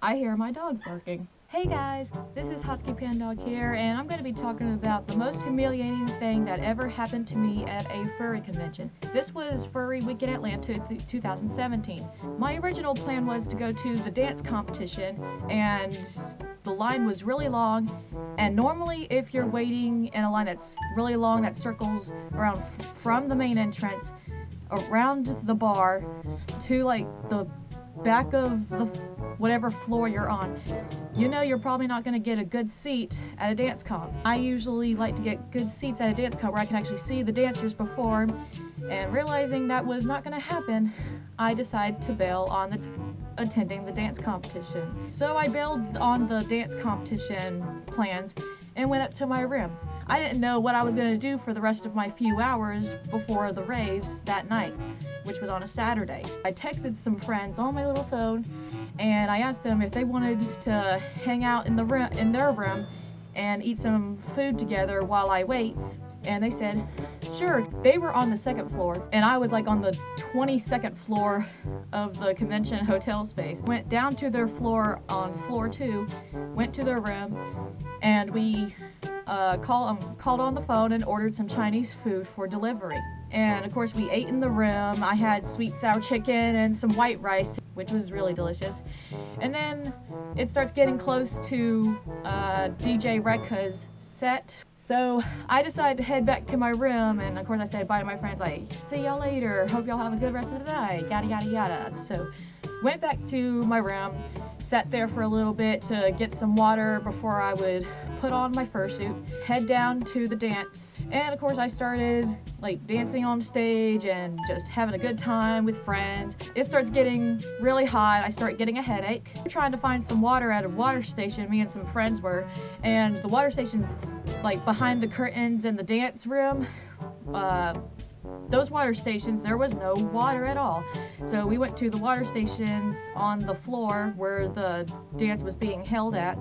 I hear my dogs barking. Hey guys, this is Hotski Pandog here, and I'm going to be talking about the most humiliating thing that ever happened to me at a furry convention. This was Furry Week in Atlanta 2017. My original plan was to go to the dance competition, and the line was really long, and normally if you're waiting in a line that's really long that circles around from the main entrance around the bar to like the back of the whatever floor you're on, you know you're probably not going to get a good seat at a dance comp. I usually like to get good seats at a dance comp where I can actually see the dancers perform, and realizing that was not going to happen, I decided to bail on attending the dance competition. So I bailed on the dance competition plans and went up to my room. I didn't know what I was going to do for the rest of my few hours before the raves that night, which was on a Saturday. I texted some friends on my little phone, and I asked them if they wanted to hang out in their room and eat some food together while I wait, and they said sure. They were on the second floor, and I was like on the 22nd floor of the convention hotel space. Went down to their floor on floor 2, went to their room, and we called on the phone and ordered some Chinese food for delivery. And of course we ate in the room. I had sweet sour chicken and some white rice, which was really delicious. And then it starts getting close to DJ Rekha's set. So I decided to head back to my room, and of course I said bye to my friends, like, see y'all later, hope y'all have a good rest of the night, yada yada yada. So went back to my room, sat there for a little bit to get some water before I would put on my fursuit, head down to the dance, and of course I started like dancing on stage and just having a good time with friends. It starts getting really hot. I start getting a headache. We're trying to find some water at a water station, me and some friends were, and the water station's like behind the curtains in the dance room. Those water stations, there was no water at all. So we went to the water stations on the floor where the dance was being held at,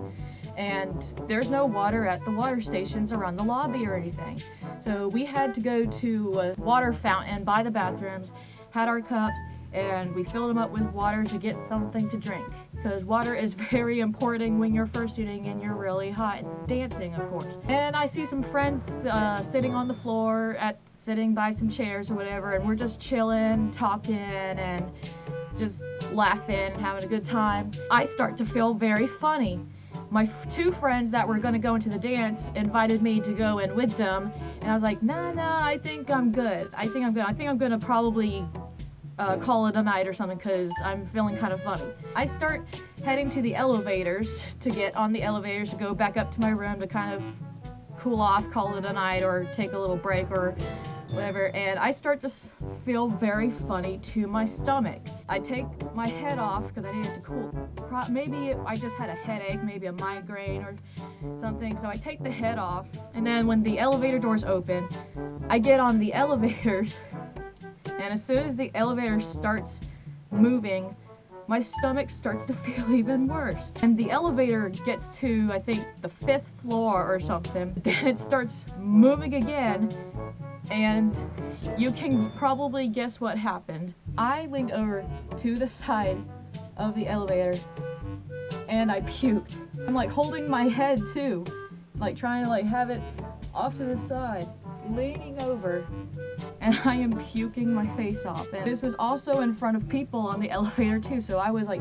and there's no water at the water stations around the lobby or anything. So we had to go to a water fountain by the bathrooms, had our cups, and we filled them up with water to get something to drink, because water is very important when you're fursuiting and you're really hot and dancing, of course. And I see some friends sitting on the floor, sitting by some chairs or whatever, and we're just chilling, talking, and just laughing, having a good time. I start to feel very funny. My two friends that were going to go into the dance invited me to go in with them, and I was like, nah, I think I'm good. I think I'm going to probably call it a night or something, because I'm feeling kind of funny. I start heading to the elevators to get on the elevators to go back up to my room to kind of cool off, call it a night, or take a little break or whatever, and I start to feel very funny to my stomach. I take my head off because I needed to cool. Maybe I just had a headache, maybe a migraine or something, so I take the head off, and then when the elevator doors open, I get on the elevators, and as soon as the elevator starts moving, my stomach starts to feel even worse. And the elevator gets to, I think, the 5th floor or something. Then it starts moving again, and you can probably guess what happened. I leaned over to the side of the elevator, and I puked. I'm like holding my head too, like trying to like have it off to the side, leaning over, and I am puking my face off. And this was also in front of people on the elevator too, so I was like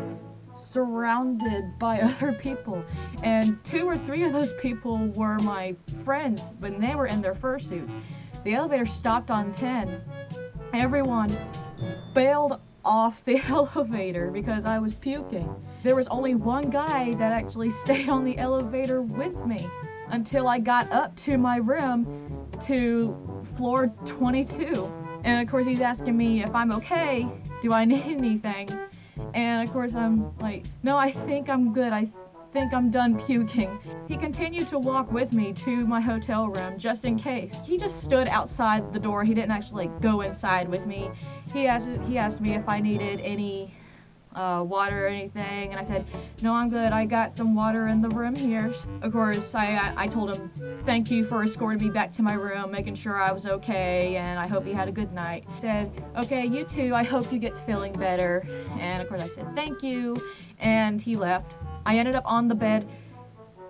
surrounded by other people, and 2 or 3 of those people were my friends, but they were in their fursuits. The elevator stopped on 10. Everyone bailed off the elevator because I was puking. There was only one guy that actually stayed on the elevator with me until I got up to my room to floor 22. And of course he's asking me if I'm okay, do I need anything? And of course I'm like, no, I think I'm good, I think I'm done puking. He continued to walk with me to my hotel room just in case. He just stood outside the door. He didn't actually like go inside with me. He asked me if I needed any water or anything, and I said, no, I'm good, I got some water in the room here. Of course, I told him thank you for escorting me back to my room, making sure I was okay, and I hope you had a good night. He said, okay, you too, I hope you get to feeling better. And of course I said thank you, and he left. I ended up on the bed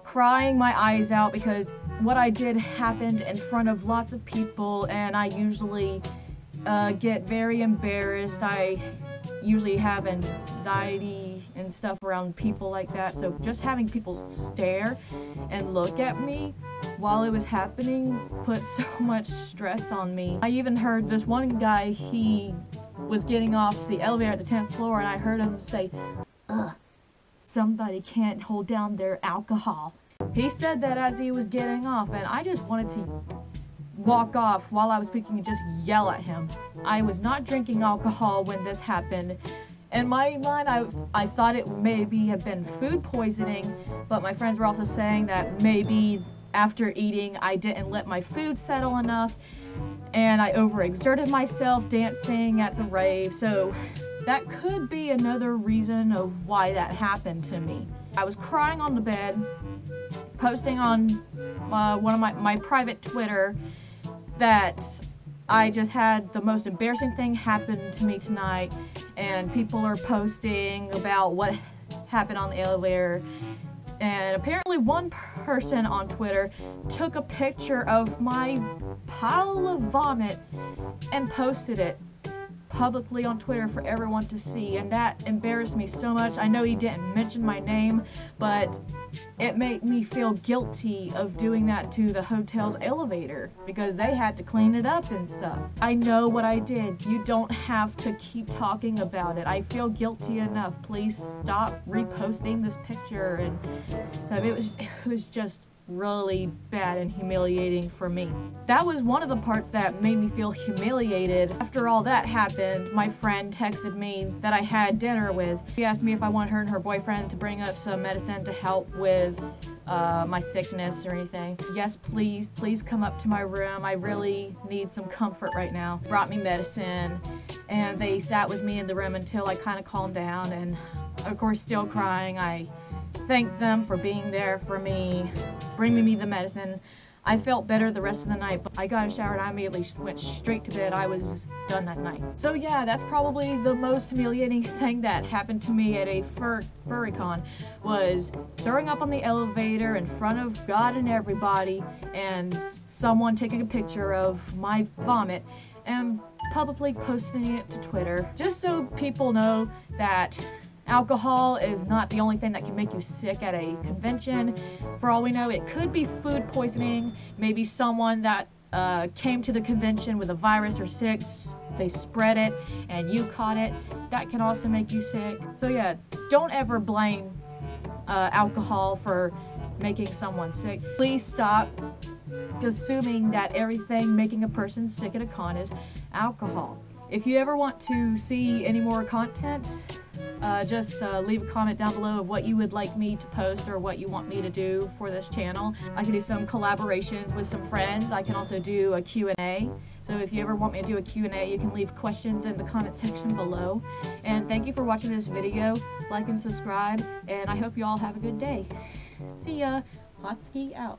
crying my eyes out because what I did happened in front of lots of people, and I usually get very embarrassed. I usually have anxiety and stuff around people like that, so just having people stare and look at me while it was happening put so much stress on me. I even heard this one guy, he was getting off the elevator at the 10th floor, and I heard him say, "Ugh, somebody can't hold down their alcohol." He said that as he was getting off, and I just wanted to walk off while I was speaking and just yell at him. I was not drinking alcohol when this happened. In my mind, I thought it maybe have been food poisoning, but my friends were also saying that maybe after eating I didn't let my food settle enough, and I overexerted myself dancing at the rave, so that could be another reason of why that happened to me. I was crying on the bed, posting on one of my private Twitter that I just had the most embarrassing thing happen to me tonight, and people are posting about what happened on the elevator. And apparently one person on Twitter took a picture of my pile of vomit and posted it publicly on Twitter for everyone to see, and that embarrassed me so much. I know he didn't mention my name, but it made me feel guilty of doing that to the hotel's elevator because they had to clean it up and stuff. I know what I did. You don't have to keep talking about it. I feel guilty enough. Please stop reposting this picture. And so it was just really bad and humiliating for me. That was one of the parts that made me feel humiliated. After all that happened, my friend texted me that I had dinner with. She asked me if I wanted her and her boyfriend to bring up some medicine to help with my sickness or anything. Yes, please come up to my room. I really need some comfort right now. Brought me medicine, and they sat with me in the room until I kind of calmed down, and of course still crying. I thanked them for being there for me, bringing me the medicine. I felt better the rest of the night, but I got a shower and I immediately went straight to bed. I was done that night. So yeah, that's probably the most humiliating thing that happened to me at a furry con, was throwing up on the elevator in front of God and everybody, and someone taking a picture of my vomit and publicly posting it to Twitter, just so people know that alcohol is not the only thing that can make you sick at a convention. For all we know, it could be food poisoning. Maybe someone that came to the convention with a virus or sick, they spread it and you caught it. That can also make you sick. So yeah, don't ever blame alcohol for making someone sick. Please stop assuming that everything making a person sick at a con is alcohol. If you ever want to see any more content, just leave a comment down below of what you would like me to post or what you want me to do for this channel. I can do some collaborations with some friends. I can also do a Q&A. So if you ever want me to do a Q&A, you can leave questions in the comment section below. And thank you for watching this video. Like and subscribe, and I hope you all have a good day. See ya. Hotski out.